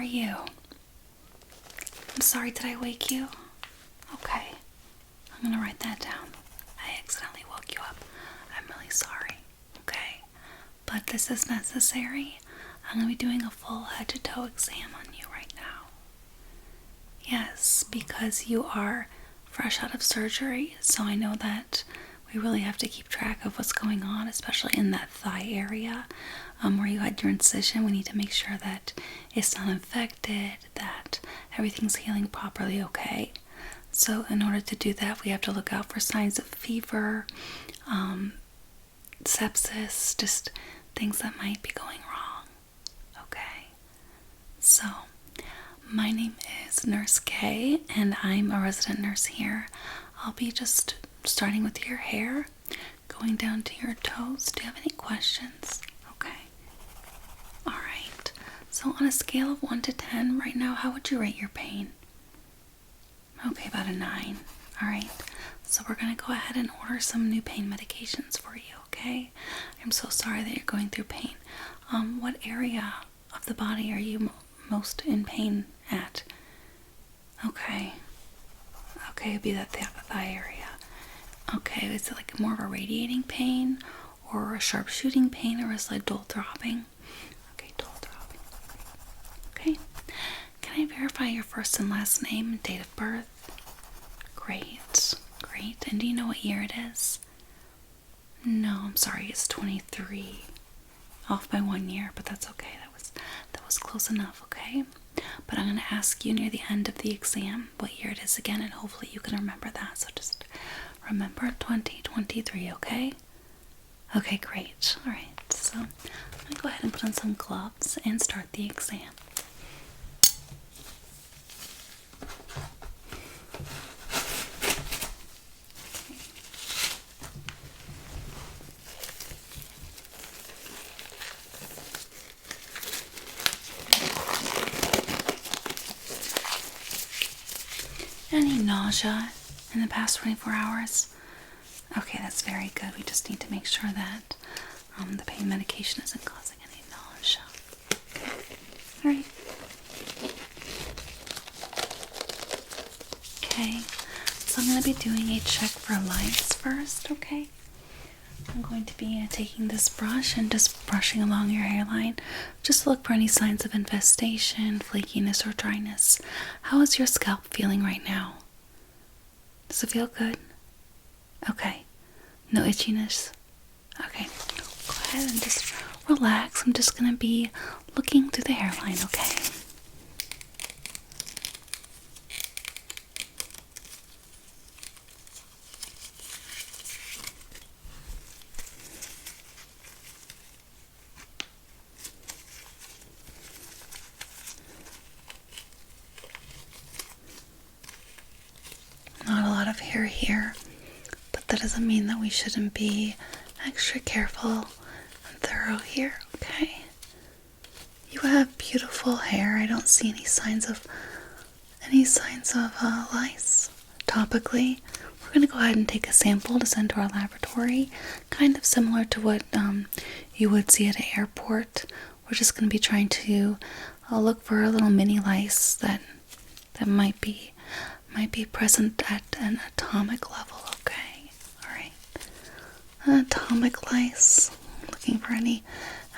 you? I'm sorry, did I wake you? Okay, I'm gonna write that down. I accidentally woke you up. I'm really sorry, okay? But this is necessary. I'm gonna be doing a full head to toe exam on you right now. Yes, because you are fresh out of surgery, so I know that we really have to keep track of what's going on, especially in that thigh area where you had your incision. We need to make sure that it's not infected, that everything's healing properly, okay? So in order to do that, we have to look out for signs of fever, sepsis, just things that might be going wrong, okay? So, my name is Nurse K, and I'm a resident nurse here. I'll be just starting with your hair, going down to your toes. Do you have any questions? Okay. Alright. So on a scale of 1 to 10, right now, how would you rate your pain? Okay, about a 9. Alright. So we're going to go ahead and order some new pain medications for you, okay? I'm so sorry that you're going through pain. What area of the body are you most in pain at? Okay. Okay, it'd be that thigh area. Okay, is it like more of a radiating pain or a sharp shooting pain, or is it like dull throbbing? Okay, dull throbbing. Okay. Can I verify your first and last name and date of birth? Great, great. And do you know what year it is? No, I'm sorry, it's 23. Off by 1 year, but that's okay. That was close enough, okay? But I'm going to ask you near the end of the exam what year it is again, and hopefully you can remember that. So just remember 2023, okay? Okay, great. Alright, so I'm going to go ahead and put on some gloves and start the exam. Any nausea in the past 24 hours? Okay, that's very good. We just need to make sure that the pain medication isn't causing any nausea. Alright. Okay, so I'm going to be doing a check for lice first, okay? I'm going to be taking this brush and just brushing along your hairline. Just look for any signs of infestation, flakiness, or dryness. How is your scalp feeling right now? Does it feel good? Okay. No itchiness? Okay. Go ahead and just relax. I'm just going to be looking through the hairline, okay? Not a lot of hair here, but that doesn't mean that we shouldn't be extra careful and thorough here, okay? You have beautiful hair. I don't see any signs of lice. Topically, we're going to go ahead and take a sample to send to our laboratory, kind of similar to what you would see at an airport. We're just going to be trying to look for a little mini lice that might be present at an atomic level, okay? Alright. Atomic lice. Looking for any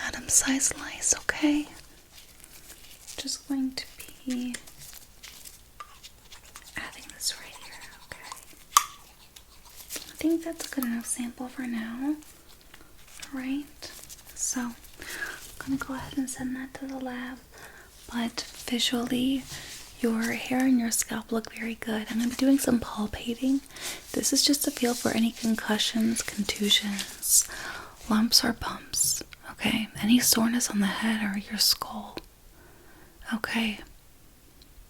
atom-sized lice, okay? Just going to be adding this right here, okay? I think that's a good enough sample for now. Alright. So, I'm going to go ahead and send that to the lab. But visually, your hair and your scalp look very good. I'm going to be doing some palpating. This is just to feel for any concussions, contusions, lumps or bumps. Okay? Any soreness on the head or your skull. Okay.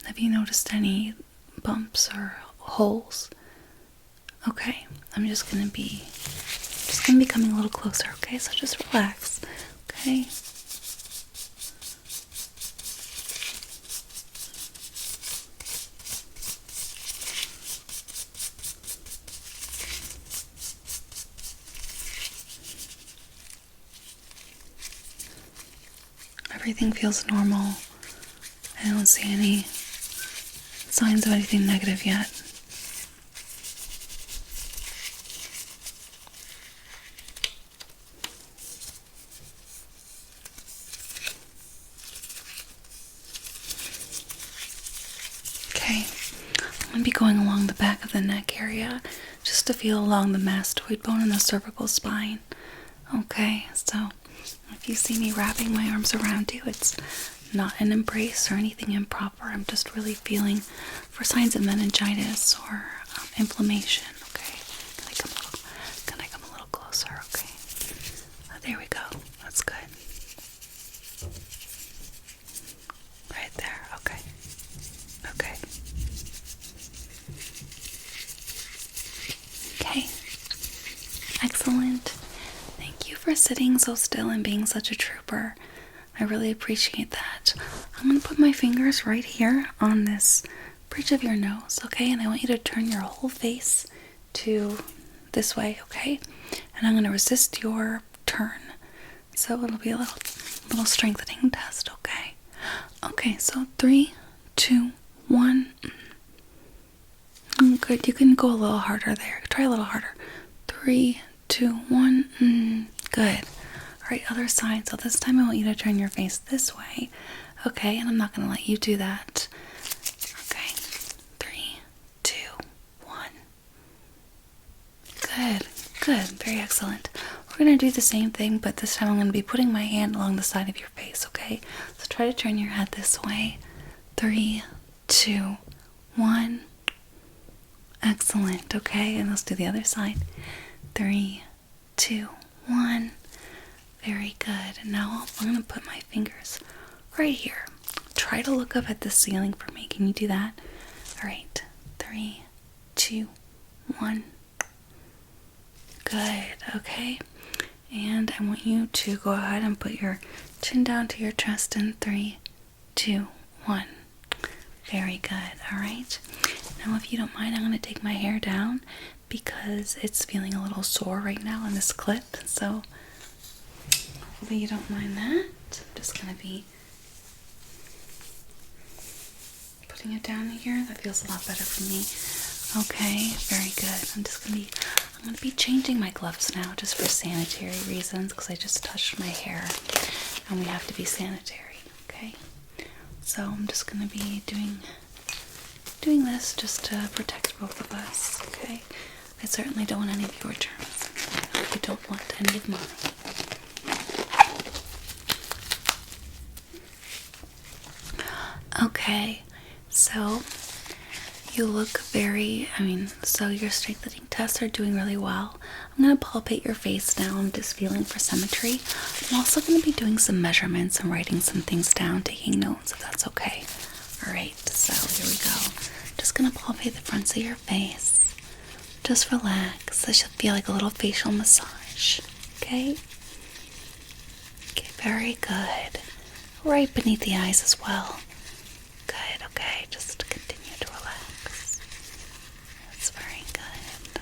Have you noticed any bumps or holes? Okay. I'm just going to be coming a little closer, okay? So just relax. Okay? Everything feels normal I don't see any signs of anything negative yet. Okay, I'm going to be going along the back of the neck area just to feel along the mastoid bone and the cervical spine. Okay, so if you see me wrapping my arms around you, it's not an embrace or anything improper. I'm just really feeling for signs of meningitis or inflammation. Okay, can I come a little closer? Okay, there we go. That's good. Right there. Okay. Okay. Okay. Excellent. Thank you for sitting so still and being such a trooper. I really appreciate that. I'm going to put my fingers right here on this bridge of your nose, okay? And I want you to turn your whole face to this way, okay? And I'm going to resist your turn. So it'll be a little strengthening test, okay? Okay, so 3, 2, 1. Good. You can go a little harder there. Try a little harder. 3, 2, 1. Good. Alright, other side. So this time I want you to turn your face this way. Okay, and I'm not going to let you do that. Okay. 3, 2, 1. Good. Good. Very excellent. We're going to do the same thing, but this time I'm going to be putting my hand along the side of your face, okay? So try to turn your head this way. 3, 2, 1. Excellent. Okay, and let's do the other side. 3, 2, 1. Very good. And now I'm going to put my fingers right here. Try to look up at the ceiling for me. Can you do that? All right. 3, 2, 1. Good. Okay. And I want you to go ahead and put your chin down to your chest in 3, 2, 1. Very good. All right. Now, if you don't mind, I'm going to take my hair down because it's feeling a little sore right now on this clip. So hopefully you don't mind that. I'm just going to be putting it down here. That feels a lot better for me. Okay, very good. I'm going to be changing my gloves now just for sanitary reasons because I just touched my hair and we have to be sanitary. Okay, so I'm just going to be doing this just to protect both of us. Okay, I certainly don't want any of your germs. You don't want any of mine. Okay, so you look so your strengthening tests are doing really well. I'm going to palpate your face now. I'm just feeling for symmetry. I'm also going to be doing some measurements and writing some things down, taking notes if that's okay. Alright, so here we go. Just going to palpate the fronts of your face. Just relax. This should feel like a little facial massage. Okay? Okay, very good. Right beneath the eyes as well. Good, okay, just continue to relax. That's very good.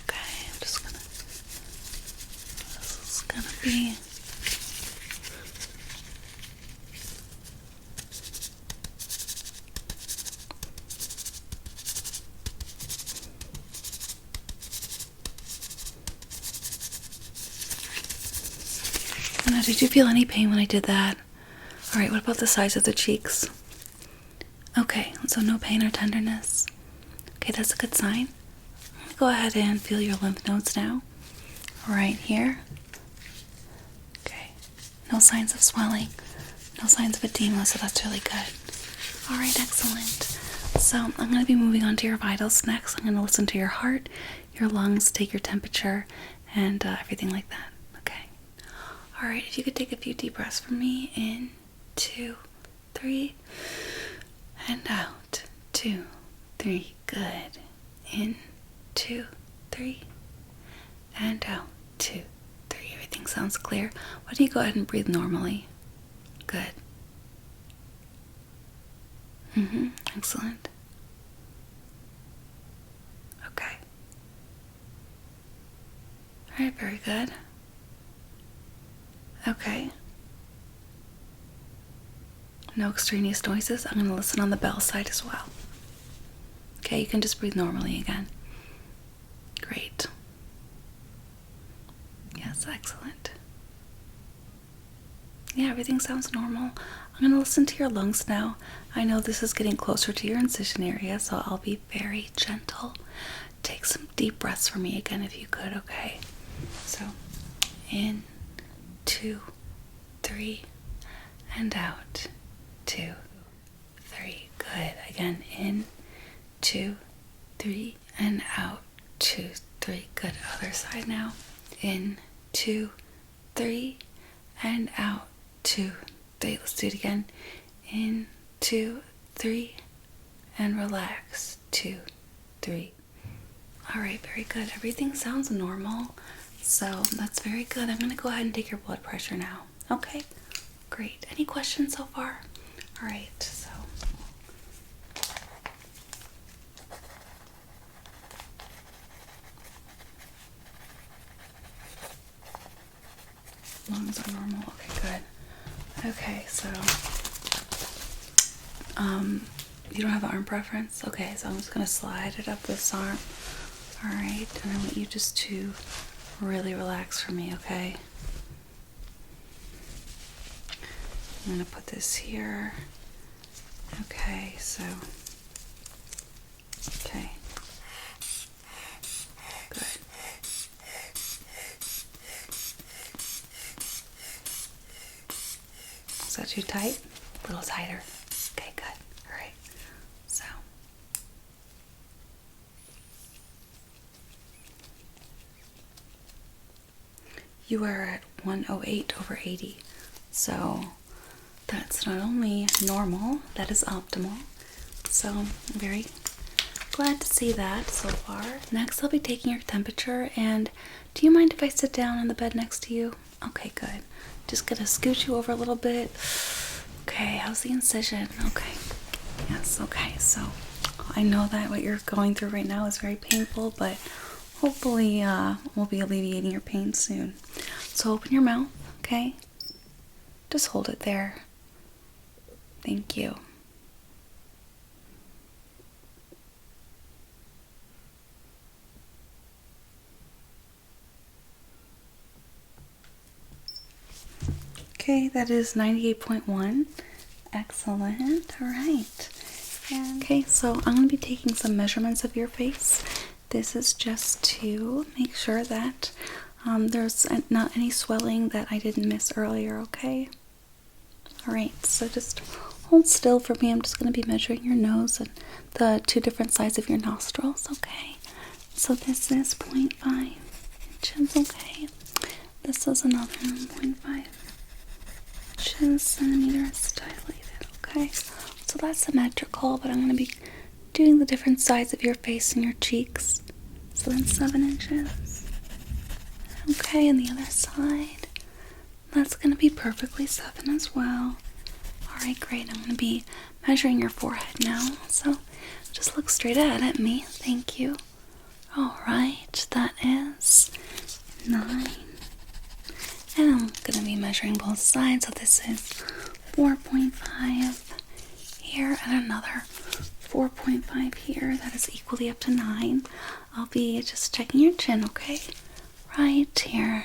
Okay, I'm just gonna, this is gonna be, now, did you feel any pain when I did that? Alright, what about the sides of the cheeks? Okay, so no pain or tenderness. Okay, that's a good sign. Go ahead and feel your lymph nodes now. Right here. Okay, no signs of swelling, no signs of edema, so that's really good. Alright, excellent. So I'm going to be moving on to your vitals next. I'm going to listen to your heart, your lungs, take your temperature, and everything like that. Okay. Alright, if you could take a few deep breaths for me. In, 2, 3, and out. 2, 3, good. In, 2, 3, and out. 2, 3. Everything sounds clear. Why don't you go ahead and breathe normally? Good. Excellent. Okay. Alright, very good. Okay. No extraneous noises. I'm going to listen on the bell side as well. Okay, you can just breathe normally again. Great. Yes, excellent. Yeah, everything sounds normal. I'm going to listen to your lungs now. I know this is getting closer to your incision area, so I'll be very gentle. Take some deep breaths for me again if you could, okay? So, in, 2, 3, and out. 2, 3. Good. Again, in, 2, 3, and out. 2, 3. Good. Other side now. In, 2, 3, and out. 2, 3. Let's do it again. In, 2, 3, and relax. 2, 3. All right, very good. Everything sounds normal, so that's very good. I'm going to go ahead and take your blood pressure now. Okay, great. Any questions so far? All right, so lungs are normal. Okay, good. Okay, so you don't have an arm preference? Okay, so I'm just gonna slide it up this arm. All right, and I want you just to really relax for me, okay? I'm gonna put this here. Okay, so okay. Good. Is that too tight? A little tighter. Okay, good. All right. So you are at 108/80. So that's not only normal, that is optimal. So I'm very glad to see that so far. Next, I'll be taking your temperature, and do you mind if I sit down on the bed next to you? Okay, good. Just gonna scoot you over a little bit. Okay, how's the incision? Okay. Yes, okay. So I know that what you're going through right now is very painful, but hopefully we'll be alleviating your pain soon. So open your mouth, okay? Just hold it there. Thank you. Okay, that is 98.1. Excellent. All right. Okay, so I'm going to be taking some measurements of your face. This is just to make sure that there's not any swelling that I didn't miss earlier, okay? All right, so just hold still for me. I'm just going to be measuring your nose and the two different sides of your nostrils, okay? So this is 0.5 inches, okay? This is another 0.5 inches, centimeters dilated, okay? So that's symmetrical, but I'm going to be doing the different sides of your face and your cheeks. So then 7 inches. Okay, and the other side. That's going to be perfectly 7 as well. Alright, great. I'm going to be measuring your forehead now. So just look straight ahead at me. Thank you. Alright, that is 9. And I'm going to be measuring both sides. So this is 4.5 here and another 4.5 here. That is equally up to 9. I'll be just checking your chin, okay? Right here.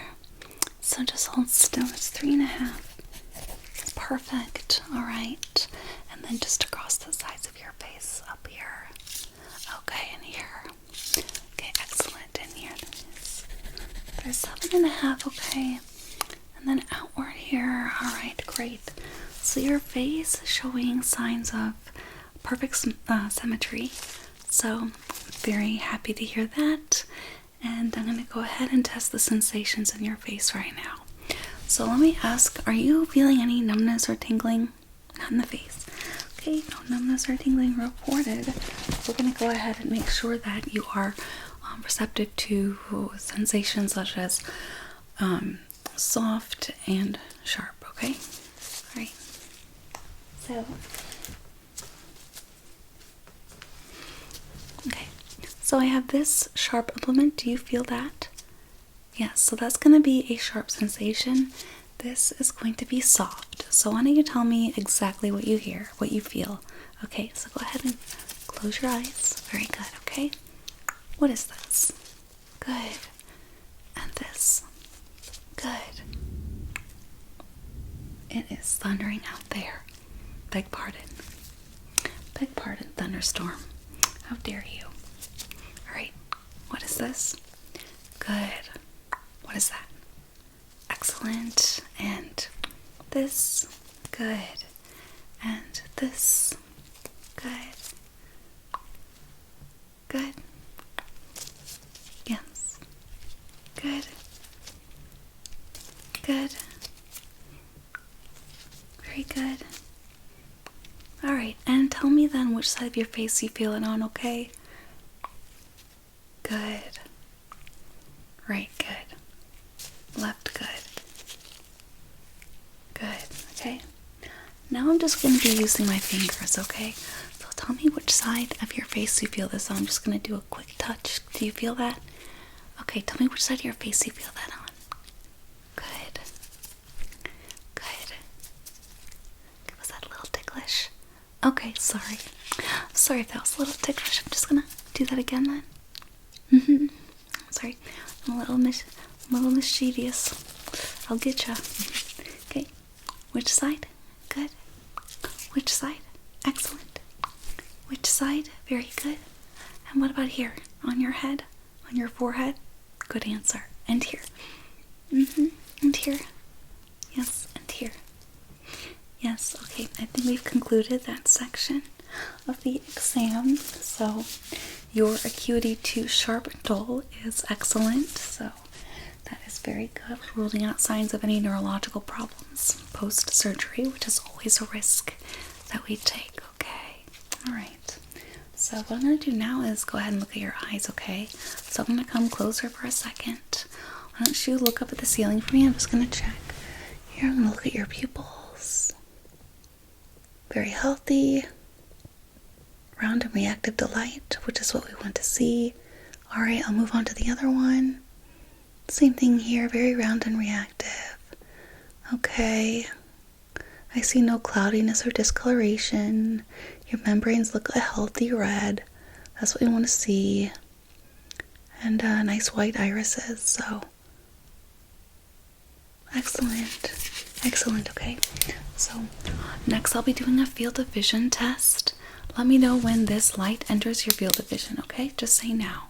So just hold still. It's 3.5. Perfect. All right. And then just across the sides of your face, up here. Okay, and here. Okay, excellent. And here. There's 7.5. Okay. And then outward here. All right, great. So your face is showing signs of perfect symmetry. So very happy to hear that. And I'm going to go ahead and test the sensations in your face right now. So let me ask, are you feeling any numbness or tingling? Not in the face. Okay, no numbness or tingling reported. We're going to go ahead and make sure that you are receptive to sensations such as soft and sharp, okay? All right. So, okay. So I have this sharp implement. Do you feel that? Yes, so that's going to be a sharp sensation. This is going to be soft. So why don't you tell me exactly what you hear, what you feel. Okay, so go ahead and close your eyes. Very good, okay? What is this? Good. And this. Good. It is thundering out there. Beg pardon. Beg pardon, thunderstorm. How dare you? Alright, what is this? Good. What is that? Excellent. And this. Good. And this. Good. Good. Yes. Good. Good. Very good. Alright, and tell me then which side of your face you feel it on, okay? Good. Right, good. Left, good. Good, okay? Now I'm just going to be using my fingers, okay? So tell me which side of your face you feel this on. I'm just going to do a quick touch. Do you feel that? Okay, tell me which side of your face you feel that on. Good. Good. Was that a little ticklish? Okay, sorry. Sorry if that was a little ticklish. I'm just gonna do that again then. Sorry. I'm a little mischievous. I'll get ya. Okay. Which side? Good. Which side? Excellent. Which side? Very good. And what about here? On your head? On your forehead? Good answer. And here. And here. Yes, and here. Yes, okay. I think we've concluded that section of the exam. So your acuity to sharp and dull is excellent. So that is very good. Ruling out signs of any neurological problems post-surgery, which is always a risk that we take, okay? Alright. So what I'm going to do now is go ahead and look at your eyes, okay? So I'm going to come closer for a second. Why don't you look up at the ceiling for me? I'm just going to check. Here, I'm going to look at your pupils. Very healthy. Round and reactive to light, which is what we want to see. Alright, I'll move on to the other one. Same thing here, very round and reactive. Okay. I see no cloudiness or discoloration. Your membranes look a healthy red. That's what we want to see. And nice white irises, so. Excellent. Excellent, okay. So, next I'll be doing a field of vision test. Let me know when this light enters your field of vision, okay? Just say now.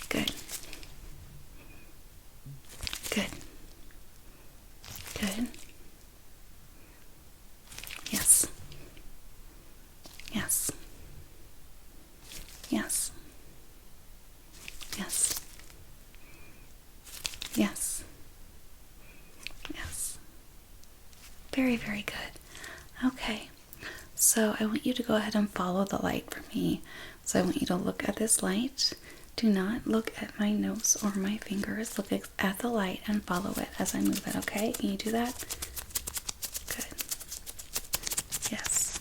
Good. Good. Good. Yes. Yes. Yes. Yes. Yes. Yes. Very, very good. Okay. So I want you to go ahead and follow the light for me. So I want you to look at this light. Do not look at my nose or my fingers. Look at the light and follow it as I move it, okay? Can you do that? Good. Yes.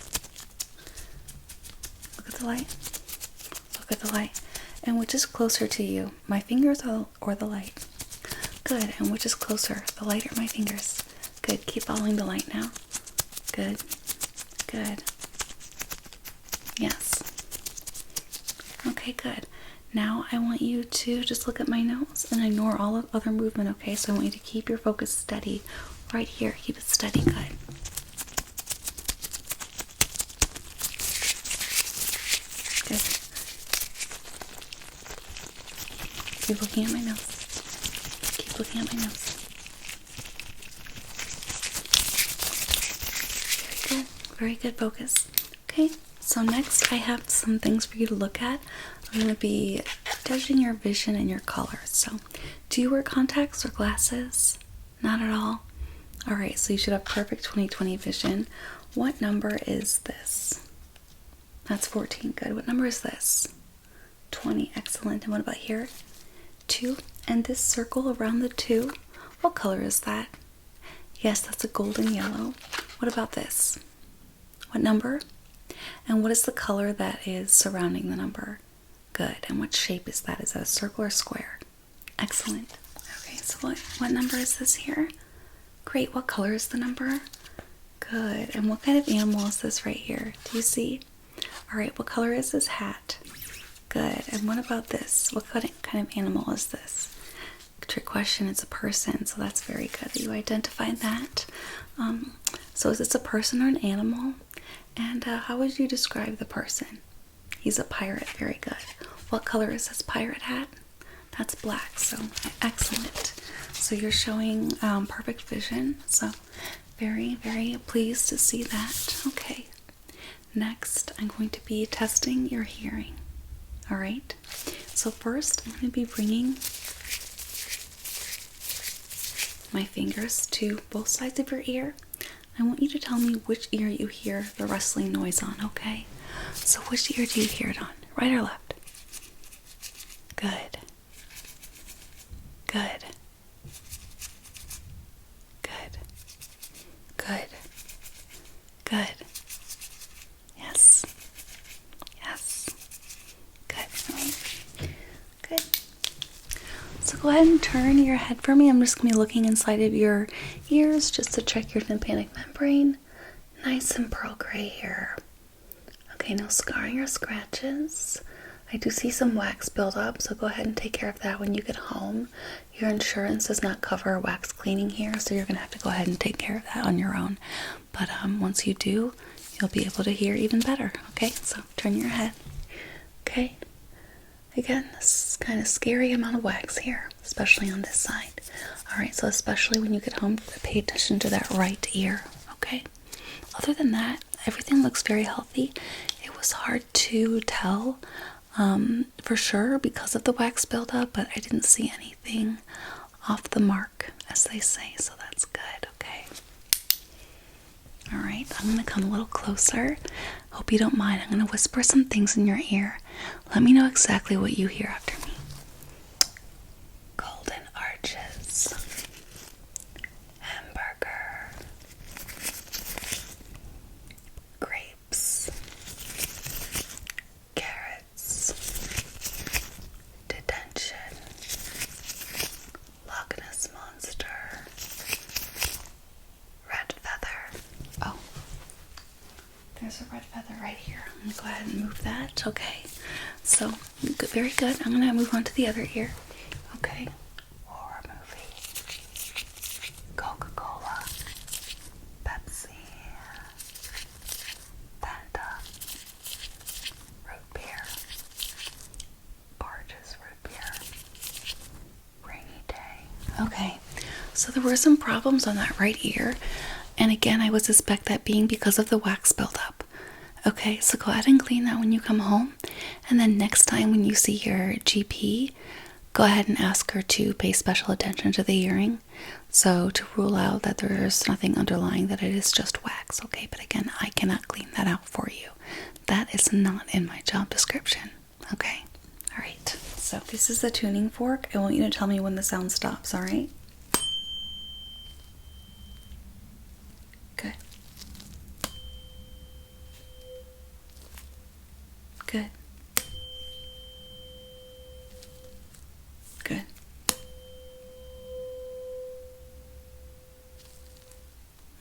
Look at the light. Look at the light. And which is closer to you? My fingers or the light? Good. And which is closer? The light or my fingers? Good. Keep following the light now. Good. Good. Yes. Okay, good. Now I want you to just look at my nose and ignore all of other movement, okay? So I want you to keep your focus steady right here. Keep it steady. Good. Good. Keep looking at my nose. Keep looking at my nose. Very good. Very good focus. Okay, so next I have some things for you to look at. I'm going to be judging your vision and your colors. So, do you wear contacts or glasses? Not at all? Alright, so you should have perfect 20/20 vision. What number is this? That's 14. Good. What number is this? 20. Excellent. And what about here? 2. And this circle around the 2? What color is that? Yes, that's a golden yellow. What about this? What number? And what is the color that is surrounding the number? Good. And what shape is that? Is that a circle or square? Excellent. Okay, so what number is this here? Great. What color is the number? Good. And what kind of animal is this right here? Do you see? All right, what color is this hat? Good. And what about this? What kind of animal is this? Trick question, it's a person, so that's very good that you identified that. So is this a person or an animal? And how would you describe the person? He's a pirate. Very good. What color is this pirate hat? That's black, so excellent. So you're showing perfect vision, so very, very pleased to see that. Okay. Next, I'm going to be testing your hearing. All right. So first, I'm going to be bringing my fingers to both sides of your ear. I want you to tell me which ear you hear the rustling noise on, okay? So which ear do you hear it on? Right or left? Good. Good. Good. Good. Good. Yes. Yes. Good. All right. Good. So go ahead and turn your head for me. I'm just going to be looking inside of your ears just to check your tympanic membrane. Nice and pearl gray here. Okay, no scarring or scratches. I do see some wax buildup, so go ahead and take care of that when you get home. Your insurance does not cover wax cleaning here, so you're going to have to go ahead and take care of that on your own. But once you do, you'll be able to hear even better. Okay, so turn your head. Okay. Again, this is kind of scary amount of wax here, especially on this side. All right, so especially when you get home, pay attention to that right ear. Okay. Other than that, everything looks very healthy. It was hard to tell for sure because of the wax buildup, but I didn't see anything off the mark, as they say, so that's good. Okay. All right, I'm going to come a little closer. Hope you don't mind. I'm going to whisper some things in your ear. Let me know exactly what you hear after me. Golden arches. Hamburger. Grapes. Carrots. Detention. Loch Ness Monster. Red feather. Oh. There's a red feather right here. I'm going to go ahead and move that. Okay. So, good, very good. I'm going to move on to the other ear. Okay. Horror movie. Coca-Cola. Pepsi. Fanta. Root beer. Barges root beer. Rainy day. Okay. So there were some problems on that right ear. And again, I would suspect that being because of the wax buildup. Okay, so go ahead and clean that when you come home. And then next time when you see your GP, go ahead and ask her to pay special attention to the hearing. So to rule out that there's nothing underlying, that it is just wax. Okay, but again, I cannot clean that out for you. That is not in my job description. Okay, all right. So this is the tuning fork. I want you to tell me when the sound stops, all right? Good. Good. Good.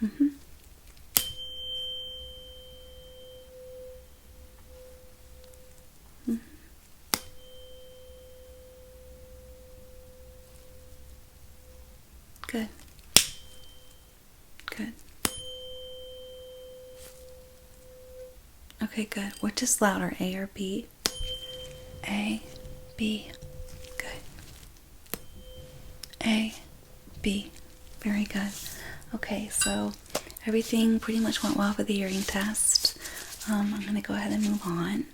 Mm-hmm. Mm-hmm. Good. Good. Okay, good. Which is louder, A or B? A, B. Good. A, B. Very good. Okay, so everything pretty much went well for the hearing test. I'm going to go ahead and move on.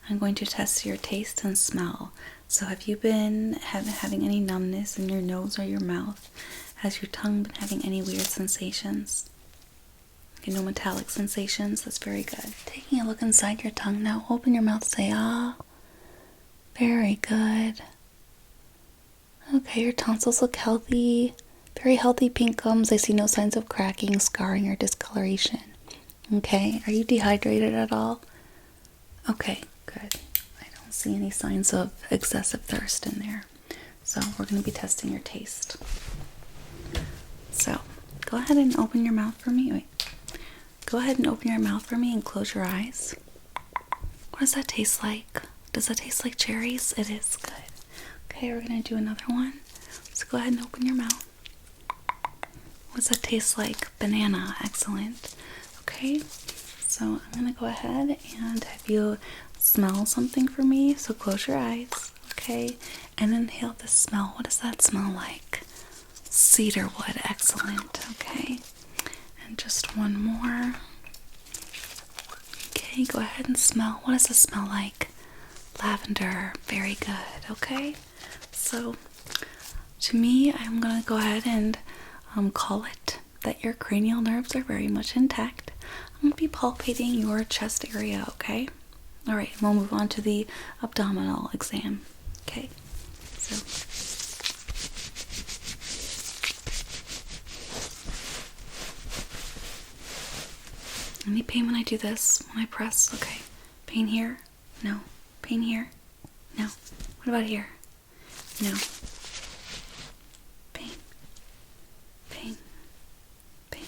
I'm going to test your taste and smell. So have you been having any numbness in your nose or your mouth? Has your tongue been having any weird sensations? Okay, no metallic sensations. That's very good. Taking a look inside your tongue now. Open your mouth, say ah. Very good. Okay, your tonsils look healthy. Very healthy pink gums. I see no signs of cracking, scarring, or discoloration. Okay, are you dehydrated at all? Okay, good. I don't see any signs of excessive thirst in there. So we're going to be testing your taste. So go ahead and open your mouth for me. Wait. Go ahead and open your mouth for me and close your eyes. What does that taste like? Does that taste like cherries? It is good. Okay, we're gonna do another one. So go ahead and open your mouth. What does that taste like? Banana. Excellent. Okay, so I'm gonna go ahead and have you smell something for me. So close your eyes, okay, and inhale the smell. What does that smell like? Cedar wood. Excellent. Okay, and just one more. Okay, go ahead and smell. What does it smell like? Lavender. Very good. Okay, so to me, I'm gonna go ahead and call it that your cranial nerves are very much intact. I'm gonna be palpating your chest area, okay? All right, we'll move on to the abdominal exam. Okay, so any pain when I do this? When I press? Okay. Pain here? No. Pain here? No. What about here? No. Pain. Pain. Pain.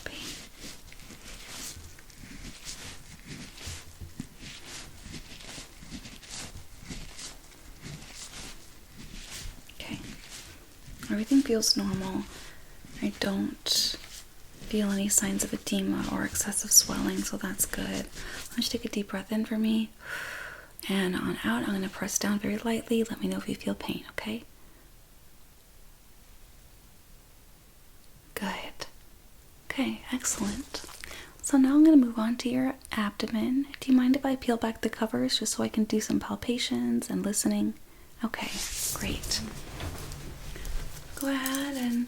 Pain. Okay. Everything feels normal. I don't feel any signs of edema or excessive swelling, so that's good. Why don't you take a deep breath in for me? And on out, I'm going to press down very lightly. Let me know if you feel pain, okay? Good. Okay, excellent. So now I'm going to move on to your abdomen. Do you mind if I peel back the covers just so I can do some palpations and listening? Okay, great. Go ahead and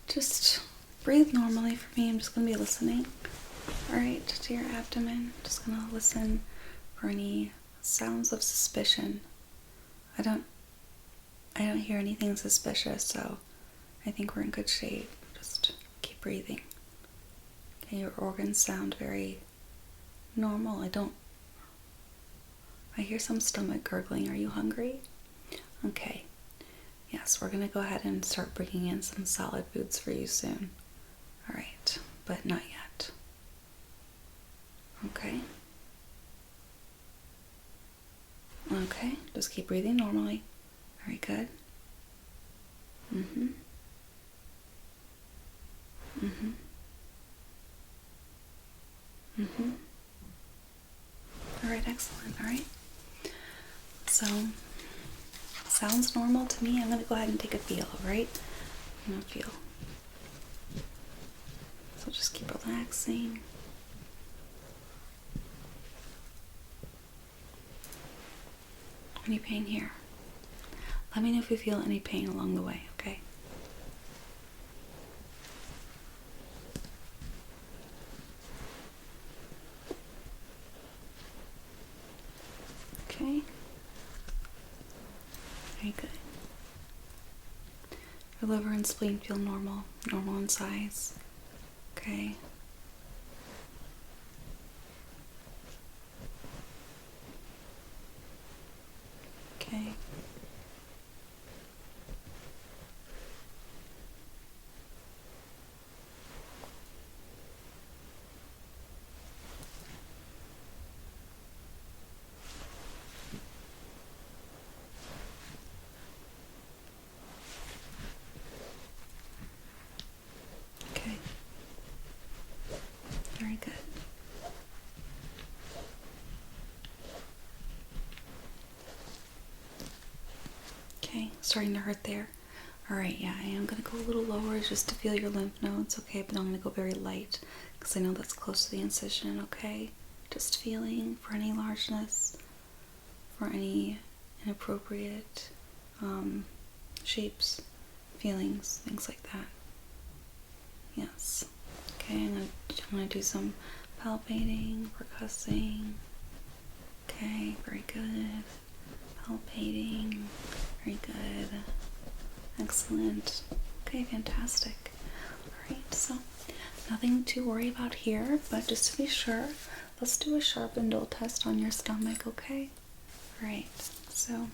just breathe normally for me. I'm just going to be listening. Alright, to your abdomen. Just going to listen for any sounds of suspicion. I don't hear anything suspicious, so I think we're in good shape. Just keep breathing. Okay, your organs sound very normal. I hear some stomach gurgling. Are you hungry? Okay. Yes, we're going to go ahead and start bringing in some solid foods for you soon. Alright, but not yet. Okay. Okay, just keep breathing normally. Very good. Mm-hmm. Mm-hmm. Mm-hmm. Alright, excellent. Alright. So, sounds normal to me. I'm going to go ahead and take a feel, alright? I'm going to feel. So just keep relaxing. Any pain here? Let me know if you feel any pain along the way, okay? Okay. Very good. Your liver and spleen feel normal in size. Okay. Okay. Okay. Very good. Okay, starting to hurt there. Alright, yeah, I am going to go a little lower just to feel your lymph nodes, okay? But I'm going to go very light because I know that's close to the incision, okay? Just feeling for any largeness, for any inappropriate shapes, feelings, things like that. Yes. Okay, I'm gonna do some palpating, percussing. Okay, very good. Palpating, very good. Excellent. Okay, fantastic. Alright, so nothing to worry about here, but just to be sure, let's do a sharp and dull test on your stomach, okay? Alright, so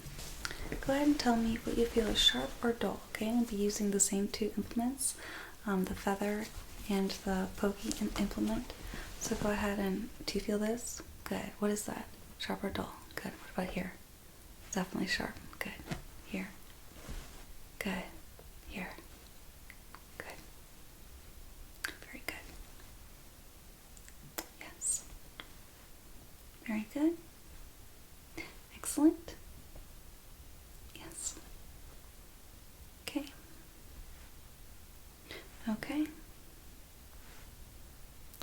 go ahead and tell me what you feel is sharp or dull, okay? I'll be using the same two implements, the feather and the pokey implement. So go ahead and, do you feel this? Good. What is that? Sharp or dull? Good. What about here? Definitely sharp. Good. Here. Good. Here. Good. Very good. Yes. Very good. Excellent. Yes. Okay. Okay.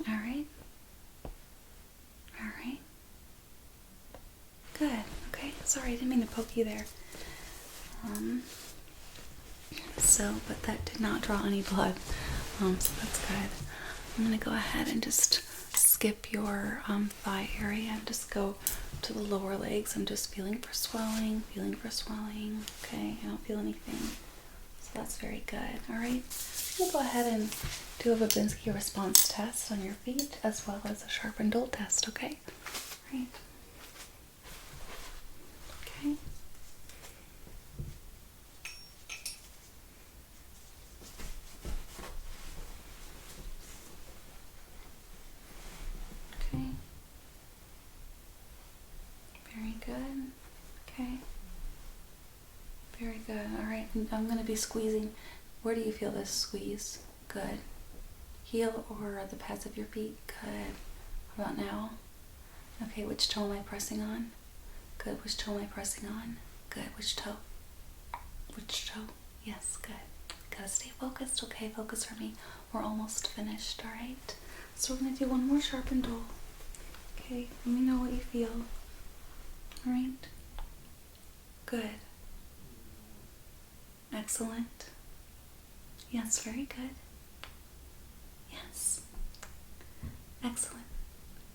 All right. All right. Good. Okay. Sorry, I didn't mean to poke you there. But that did not draw any blood. So that's good. I'm gonna go ahead and just skip your thigh area and just go to the lower legs. I'm just feeling for swelling, Okay, I don't feel anything. So that's very good. All right. We'll go ahead and do a Babinski response test on your feet as well as a sharp and dull test, okay? All right. Okay. Okay. Very good. Okay. Very good. All right. I'm going to be squeezing. Where do you feel this squeeze? Good. Heel or the pads of your feet? Good. How about now? Okay. Which toe am I pressing on? Good. Which toe am I pressing on? Good. Which toe? Which toe? Yes. Good. Gotta stay focused. Okay. Focus for me. We're almost finished. All right. So we're going to do one more sharp and dull. Okay. Let me know what you feel. All right. Good. Excellent. Yes, very good. Yes. Excellent.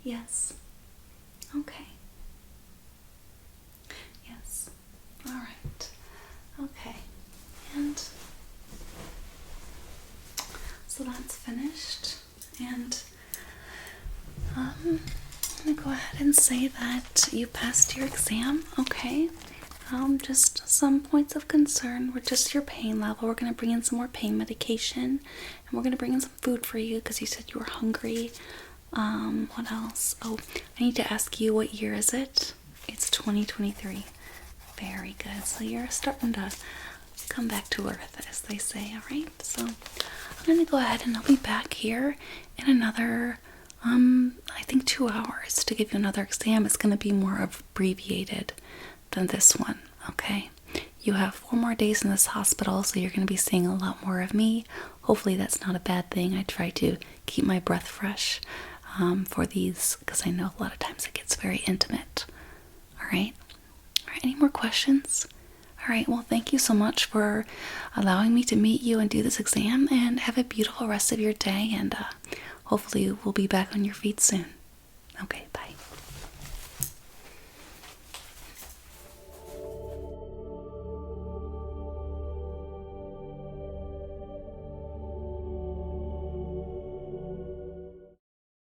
Yes. Okay. Yes. All right. Okay. And so that's finished. And I'm going to go ahead and say that you passed your exam, okay? Just some points of concern were just your pain level. We're going to bring in some more pain medication, and we're going to bring in some food for you because you said you were hungry. What else? Oh, I need to ask you, what year is it? It's 2023. Very good. So you're starting to come back to earth, as they say, all right? So I'm going to go ahead and I'll be back here in another, I think 2 hours to give you another exam. It's going to be more abbreviated than this one, okay? You have 4 more days in this hospital, so you're going to be seeing a lot more of me. Hopefully that's not a bad thing. I try to keep my breath fresh for these, because I know a lot of times it gets very intimate. All right? All right, any more questions? All right, well, thank you so much for allowing me to meet you and do this exam, and have a beautiful rest of your day, and hopefully we'll be back on your feet soon. Okay, bye.